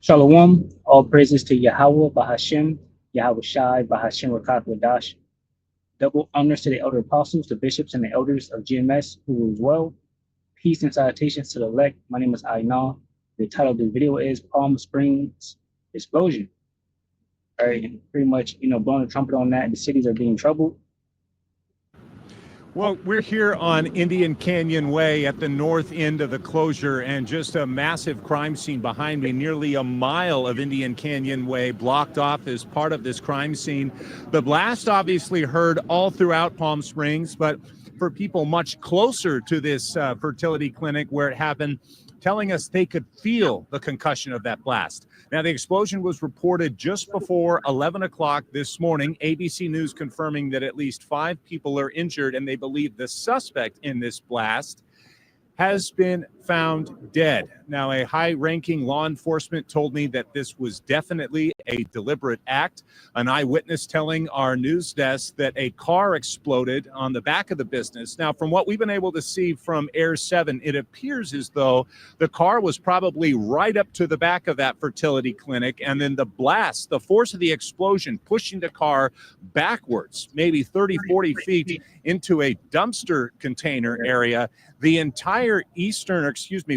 Shalom, all praises to Yahweh, Bahashem, Yahweh Shai, Bahashem Rakat Wadash. Double honors to the elder apostles, the bishops, and the elders of GMS who rule well. Peace and salutations to the elect. My name is Aina. The title of the video is Palm Springs Explosion. All right, and pretty much, blowing the trumpet on that. The cities are being troubled. Well, we're here on Indian Canyon Way at the north end of the closure, and just a massive crime scene behind me. Nearly a mile of Indian Canyon Way blocked off as part of this crime scene. The blast obviously heard all throughout Palm Springs, but for people much closer to this fertility clinic where it happened, telling us they could feel the concussion of that blast. Now, the explosion was reported just before 11 o'clock this morning. ABC News confirming that at least 5 people are injured, and they believe the suspect in this blast has been found dead. Now, a high-ranking law enforcement told me that this was definitely a deliberate act. An eyewitness telling our news desk that a car exploded on the back of the business. Now, from what we've been able to see from Air 7, it appears as though the car was probably right up to the back of that fertility clinic, and then the blast, the force of the explosion, pushing the car backwards, maybe 30, 40 feet into a dumpster container area. The entire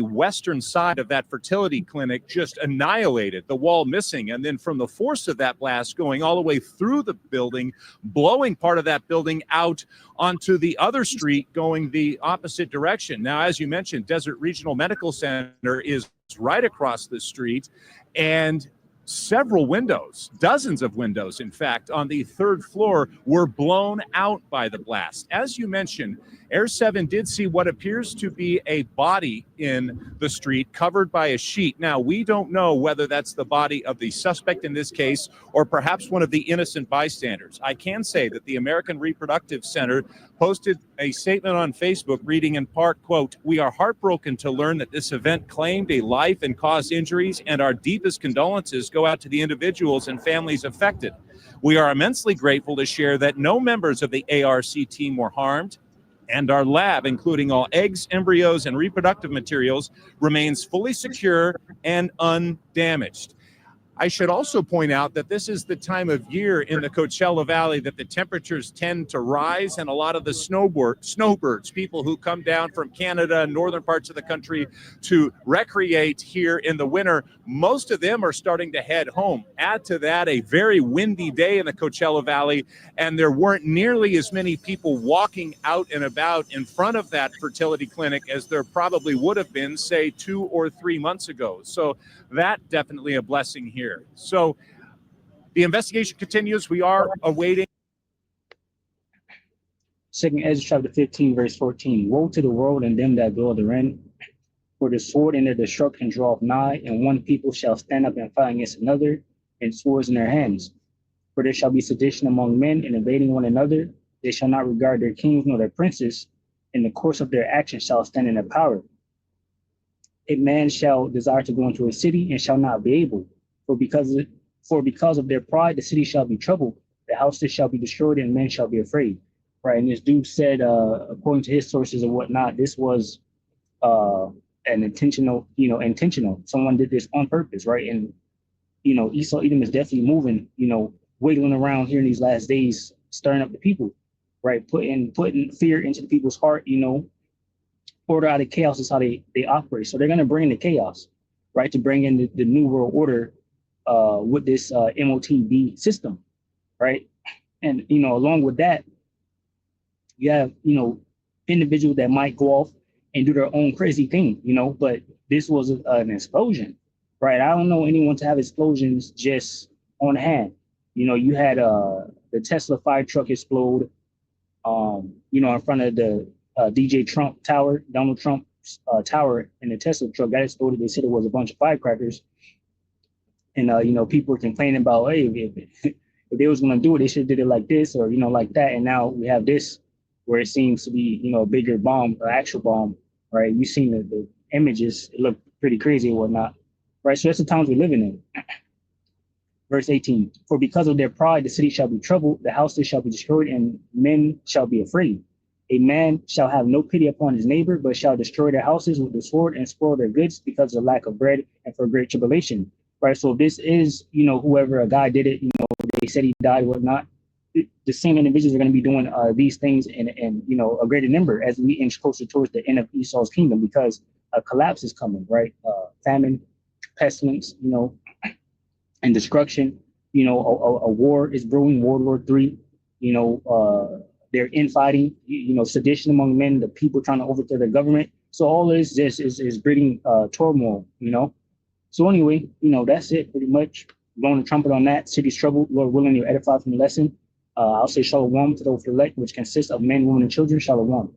western side of that fertility clinic just annihilated, the wall missing. And then from the force of that blast going all the way through the building, blowing part of that building out onto the other street going the opposite direction. Now, as you mentioned, Desert Regional Medical Center is right across the street, and several windows, dozens of windows, in fact, on the 3rd floor were blown out by the blast. As you mentioned, Air 7 did see what appears to be a body in the street covered by a sheet. Now, we don't know whether that's the body of the suspect in this case or perhaps one of the innocent bystanders. I can say that the American Reproductive Center posted a statement on Facebook reading in part, quote, "We are heartbroken to learn that this event claimed a life and caused injuries, and our deepest condolences go out to the individuals and families affected. We are immensely grateful to share that no members of the ARC team were harmed, and our lab, including all eggs, embryos, and reproductive materials, remains fully secure and undamaged." I should also point out that this is the time of year in the Coachella Valley that the temperatures tend to rise, and a lot of the snowbirds, people who come down from Canada and northern parts of the country to recreate here in the winter, most of them are starting to head home. Add to that a very windy day in the Coachella Valley, and there weren't nearly as many people walking out and about in front of that fertility clinic as there probably would have been, say, 2 or 3 months ago. So that definitely a blessing here. So the investigation continues. We are awaiting. 2nd Ezra chapter 15, verse 14. Woe to the world and them that dwell therein, for the sword and their destruction draweth nigh, and one people shall stand up and fight against another, and swords in their hands. For there shall be sedition among men, and invading one another. They shall not regard their kings nor their princes. In the course of their actions shall stand in their power. A man shall desire to go into a city and shall not be able. For because of their pride, the city shall be troubled, the houses shall be destroyed, and men shall be afraid. Right. And this dude said, according to his sources and whatnot, this was an intentional. Someone did this on purpose, right? And Esau Edom is definitely moving, wiggling around here in these last days, stirring up the people, right? Putting fear into the people's heart, order out of chaos is how they operate. So they're gonna bring in the chaos, right? To bring in the new world order with this MOTB system, right? And along with that, you have individuals that might go off and do their own crazy thing, but this was an explosion, right? I don't know anyone to have explosions just on hand. You had the Tesla fire truck explode, in front of the DJ Trump tower, Donald Trump's tower, and the Tesla truck that exploded. They said it was a bunch of firecrackers. And, people were complaining about, hey, if they was going to do it, they should have did it like this or, like that. And now we have this where it seems to be, a bigger bomb, an actual bomb, right? You've seen the images. It looked pretty crazy and whatnot, right? So that's the times we're living in. Verse 18, for because of their pride, the city shall be troubled, the houses shall be destroyed, and men shall be afraid. A man shall have no pity upon his neighbor, but shall destroy their houses with the sword and spoil their goods because of the lack of bread and for great tribulation. right? So this is, whoever a guy did it, they said he died, whatnot. The same individuals are going to be doing these things in a greater number as we inch closer towards the end of Esau's kingdom, because a collapse is coming, right? Famine, pestilence, and destruction. A war is brewing, World War III. They're infighting, sedition among men, the people trying to overthrow the government. So all of this is breeding turmoil, So anyway, that's it pretty much. Blowing the trumpet on that. City's trouble. Lord willing, you're edified from the lesson. I'll say shalom to those elect, which consists of men, women, and children. Shalom.